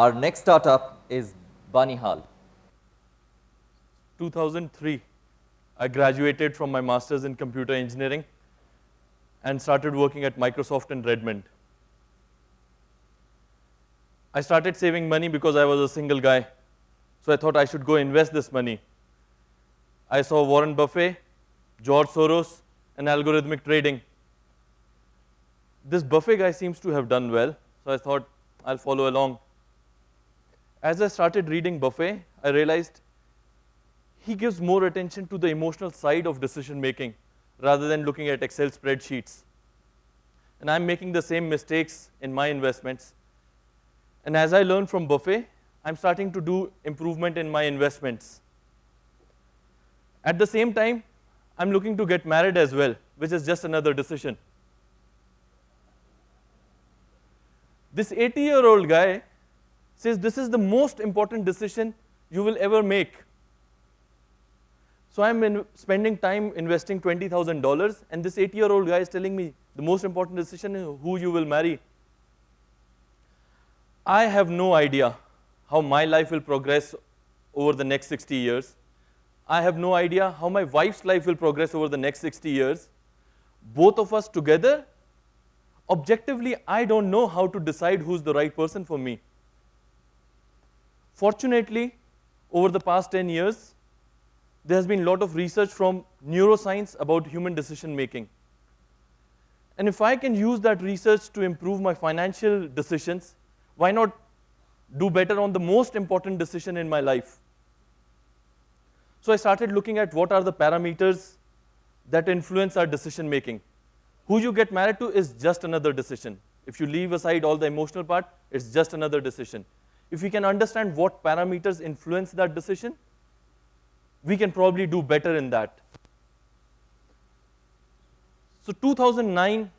Our next startup is Banihal. 2003, I graduated from my master's in computer engineering and started working at Microsoft in Redmond. I started saving money because I was a single guy, so I thought I should go invest this money. I saw Warren Buffett, George Soros, and algorithmic trading. This Buffett guy seems to have done well, so I thought I'll follow along. As I started reading Buffett, I realized he gives more attention to the emotional side of decision making rather than looking at Excel spreadsheets. And I'm making the same mistakes in my investments. And as I learn from Buffett, I'm starting to do improvement in my investments. At the same time, I'm looking to get married as well, which is just another decision. This 80-year-old guy says this is the most important decision you will ever make. So I'm spending time investing $20,000, and this 80-year-old guy is telling me the most important decision is who you will marry. I have no idea how my life will progress over the next 60 years. I have no idea how my wife's life will progress over the next 60 years. Both of us together, objectively, I don't know how to decide who's the right person for me. Fortunately, over the past 10 years, there has been a lot of research from neuroscience about human decision making. And if I can use that research to improve my financial decisions, why not do better on the most important decision in my life? So I started looking at what are the parameters that influence our decision making. Who you get married to is just another decision. If you leave aside all the emotional part, it's just another decision. If we can understand what parameters influence that decision, we can probably do better in that. So 2009,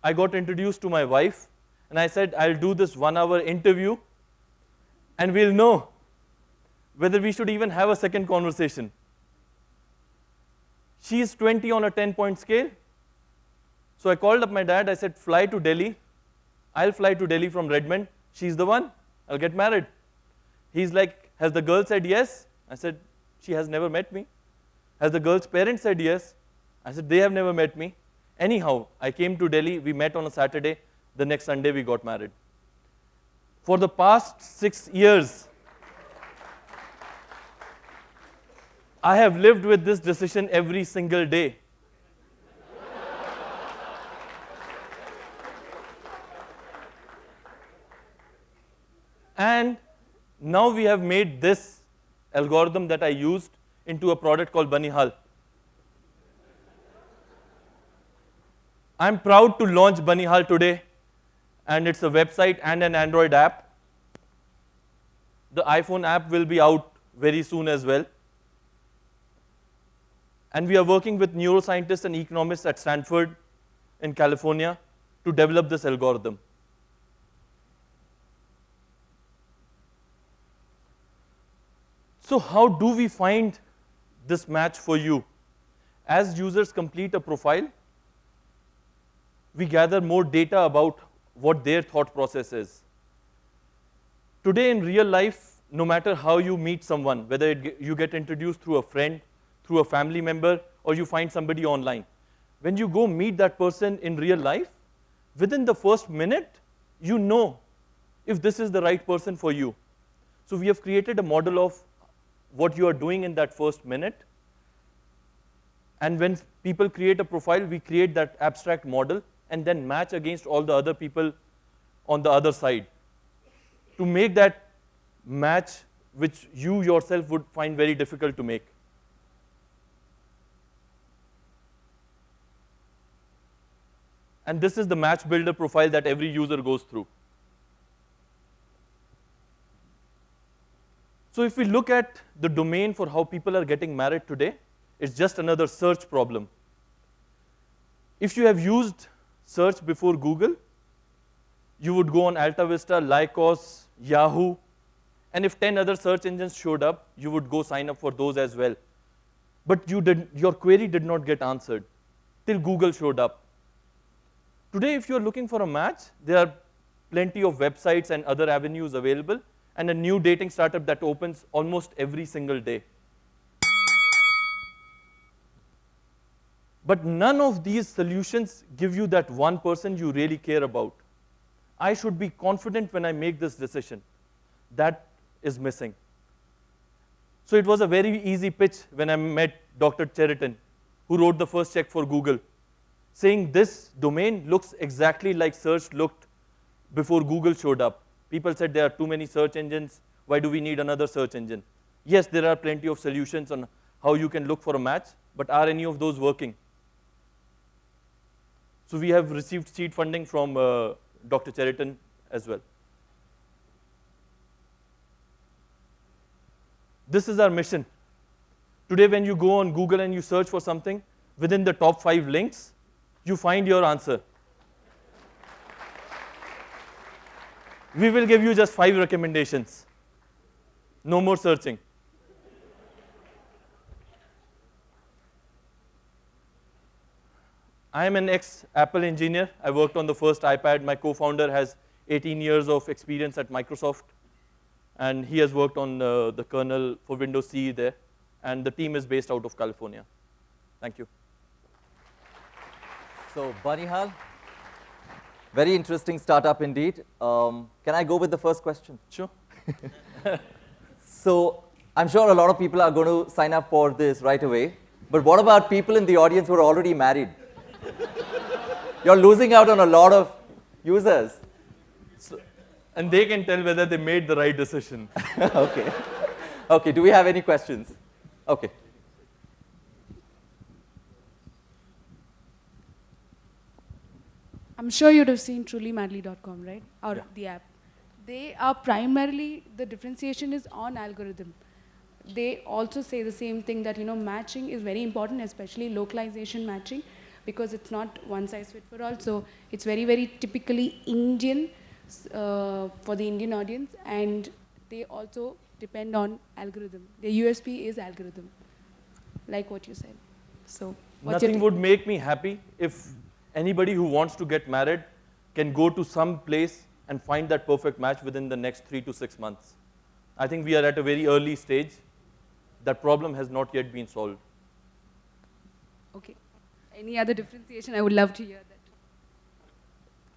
I got introduced to my wife, and I said, I'll do this 1-hour interview, and we'll know whether we should even have a second conversation. She is 20 on a 10-point scale. So I called up my dad, I said, fly to Delhi. I'll fly to Delhi from Redmond. She's the one. I'll get married. He's like, has the girl said yes? I said, she has never met me. Has the girl's parents said yes? I said, they have never met me. Anyhow, I came to Delhi, we met on a Saturday, the next Sunday we got married. For the past 6 years, I have lived with this decision every single day. And now we have made this algorithm that I used into a product called Banihal. I'm proud to launch Banihal today, and it's a website and an Android app. The iPhone app will be out very soon as well. And we are working with neuroscientists and economists at Stanford in California to develop this algorithm. So how do we find this match for you? As users complete a profile, we gather more data about what their thought process is. Today in real life, no matter how you meet someone, whether you get introduced through a friend, through a family member, or you find somebody online, when you go meet that person in real life, within the first minute, you know if this is the right person for you. So we have created a model of what you are doing in that first minute. And when people create a profile, we create that abstract model and then match against all the other people on the other side to make that match which you yourself would find very difficult to make. And this is the match builder profile that every user goes through. So if we look at the domain for how people are getting married today, it's just another search problem. If you have used search before Google, you would go on AltaVista, Lycos, Yahoo, and if 10 other search engines showed up, you would go sign up for those as well. But your query did not get answered till Google showed up. Today, if you're looking for a match, there are plenty of websites and other avenues available, and a new dating startup that opens almost every single day. But none of these solutions give you that one person you really care about. I should be confident when I make this decision. That is missing. So it was a very easy pitch when I met Dr. Cheriton, who wrote the first check for Google, saying this domain looks exactly like search looked before Google showed up. People said there are too many search engines. Why do we need another search engine? Yes, there are plenty of solutions on how you can look for a match, but are any of those working? So we have received seed funding from Dr. Cheriton as well. This is our mission. Today, when you go on Google and you search for something, within the top 5 links, you find your answer. We will give you just 5 recommendations. No more searching. I am an ex-Apple engineer. I worked on the first iPad. My co-founder has 18 years of experience at Microsoft, and he has worked on the kernel for Windows CE there, and the team is based out of California. Thank you. So Banihal, very interesting startup indeed. Can I go with the first question? Sure. So I'm sure a lot of people are going to sign up for this right away. But what about people in the audience who are already married? You're losing out on a lot of users. And they can tell whether they made the right decision. Okay. Okay, do we have any questions? Okay. I'm sure you'd have seen trulymadly.com, right? Or the app. They are primarily, the differentiation is on algorithm. They also say the same thing that, matching is very important, especially localization matching, because it's not one size fit for all. So it's very, very typically Indian for the Indian audience, and they also depend on algorithm. Their USP is algorithm, like what you said. So nothing would make me happy if anybody who wants to get married can go to some place and find that perfect match within the next 3 to 6 months. I think we are at a very early stage. That problem has not yet been solved. Okay. Any other differentiation? I would love to hear that.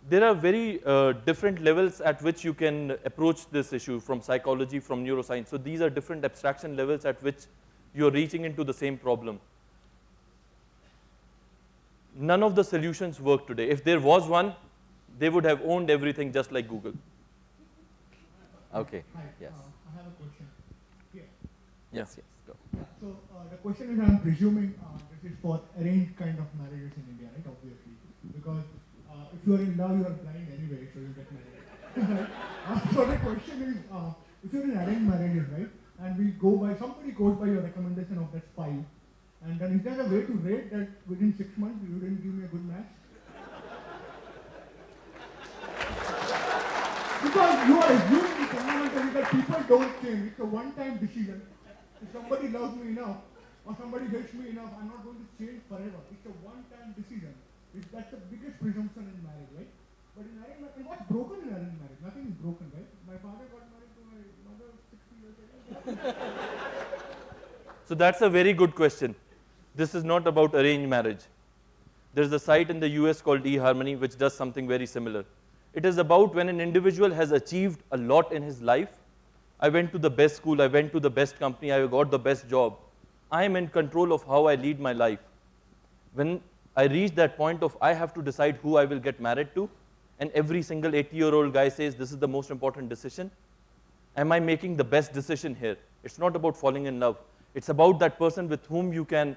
There are very different levels at which you can approach this issue, from psychology, from neuroscience. So these are different abstraction levels at which you're reaching into the same problem. None of the solutions work today. If there was one, they would have owned everything just like Google. Okay. Hi. Yes. I have a question. Here. Yes, yes. Go. So the question is, I'm presuming this is for arranged kind of marriages in India, right? Obviously, because if you are in love, you are blind anyway, so you get married. So the question is, if you're in arranged marriages, right, and we go by, somebody goes by your recommendation of that 5, and then is there a way to rate that within 6 months you didn't give me a good match? Because you are assuming fundamentally that people don't change. It's a one-time decision. If somebody loves me enough or somebody hates me enough, I'm not going to change forever. It's a one-time decision. That's the biggest presumption in marriage, right? But in arranged marriage, what's broken in arranged marriage? Nothing is broken, right? My father got married to my mother 60 years ago. So that's a very good question. This is not about arranged marriage. There's a site in the US called eHarmony which does something very similar. It is about when an individual has achieved a lot in his life. I went to the best school, I went to the best company, I got the best job. I am in control of how I lead my life. When I reach that point of I have to decide who I will get married to, and every single 80-year-old guy says this is the most important decision, am I making the best decision here? It's not about falling in love. It's about that person with whom you can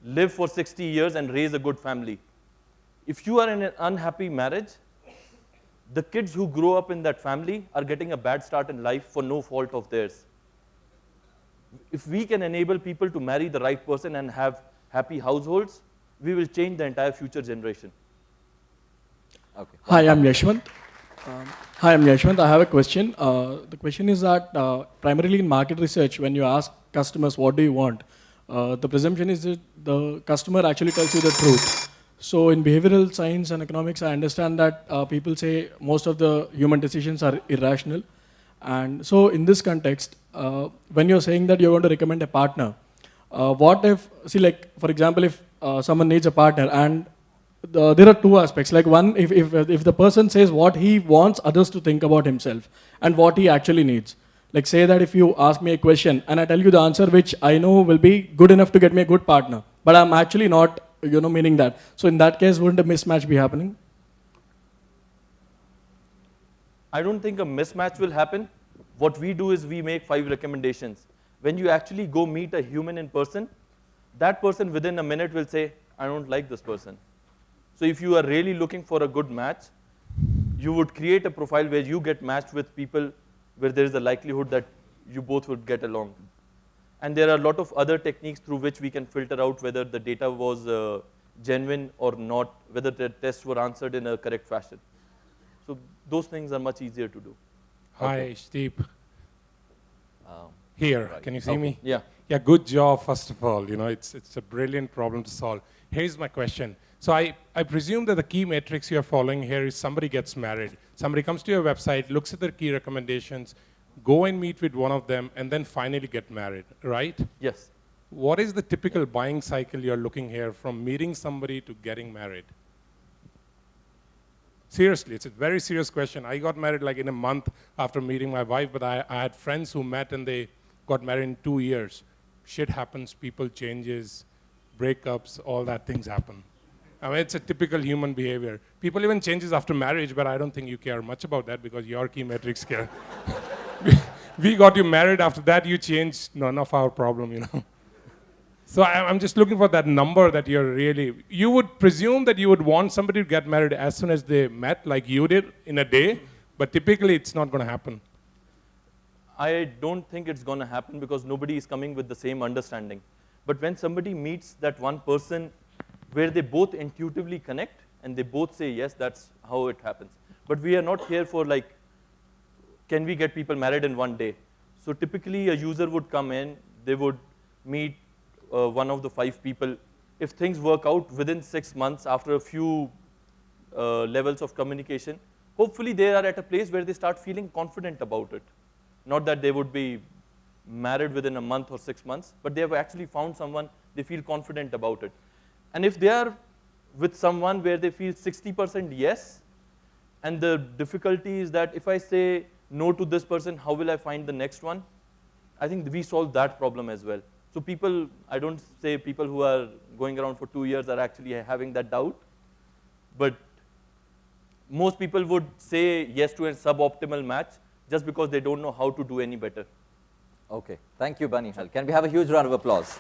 live for 60 years and raise a good family. If you are in an unhappy marriage, the kids who grow up in that family are getting a bad start in life for no fault of theirs. If we can enable people to marry the right person and have happy households, we will change the entire future generation. Okay. Hi, I'm Yashwant. I have a question. The question is that primarily in market research, when you ask customers what do you want, the presumption is that the customer actually tells you the truth. So in behavioral science and economics, I understand that people say most of the human decisions are irrational. And so in this context, when you're saying that you're going to recommend a partner, what if, see, like, for example, if someone needs a partner and there are two aspects. Like one, if the person says what he wants others to think about himself and what he actually needs. Like say that if you ask me a question and I tell you the answer which I know will be good enough to get me a good partner, but I'm actually not, meaning that. So in that case, wouldn't a mismatch be happening? I don't think a mismatch will happen. What we do is we make 5 recommendations. When you actually go meet a human in person, that person within a minute will say, I don't like this person. So if you are really looking for a good match, you would create a profile where you get matched with people where there is a likelihood that you both would get along. And there are a lot of other techniques through which we can filter out whether the data was genuine or not, whether the tests were answered in a correct fashion. So those things are much easier to do. Hi, Steve. Here, right. can you see me? Yeah. Yeah, good job, first of all. It's a brilliant problem to solve. Here's my question. So I presume that the key metrics you're following here is somebody gets married. Somebody comes to your website, looks at their key recommendations, go and meet with one of them, and then finally get married, right? Yes. What is the typical buying cycle you're looking here from meeting somebody to getting married? Seriously, it's a very serious question. I got married like in a month after meeting my wife, but I had friends who met and they got married in 2 years. Shit happens, people changes, breakups, all that things happen. I mean, it's a typical human behavior. People even changes after marriage, but I don't think you care much about that because your key metrics care. We got you married, after that you changed, none of our problem. So I'm just looking for that number that you would presume that you would want somebody to get married as soon as they met, like you did in a day, but typically it's not going to happen. I don't think it's going to happen because nobody is coming with the same understanding. But when somebody meets that one person where they both intuitively connect and they both say, yes, that's how it happens. But we are not here for like, can we get people married in one day? So typically a user would come in, they would meet one of the 5 people. If things work out within 6 months after a few levels of communication, hopefully they are at a place where they start feeling confident about it. Not that they would be married within a month or 6 months, but they have actually found someone they feel confident about it. And if they are with someone where they feel 60% yes, and the difficulty is that if I say no to this person, how will I find the next one? I think we solve that problem as well. So people, I don't say people who are going around for 2 years are actually having that doubt, but most people would say yes to a suboptimal match just because they don't know how to do any better. Okay, thank you, Banihal. Can we have a huge round of applause?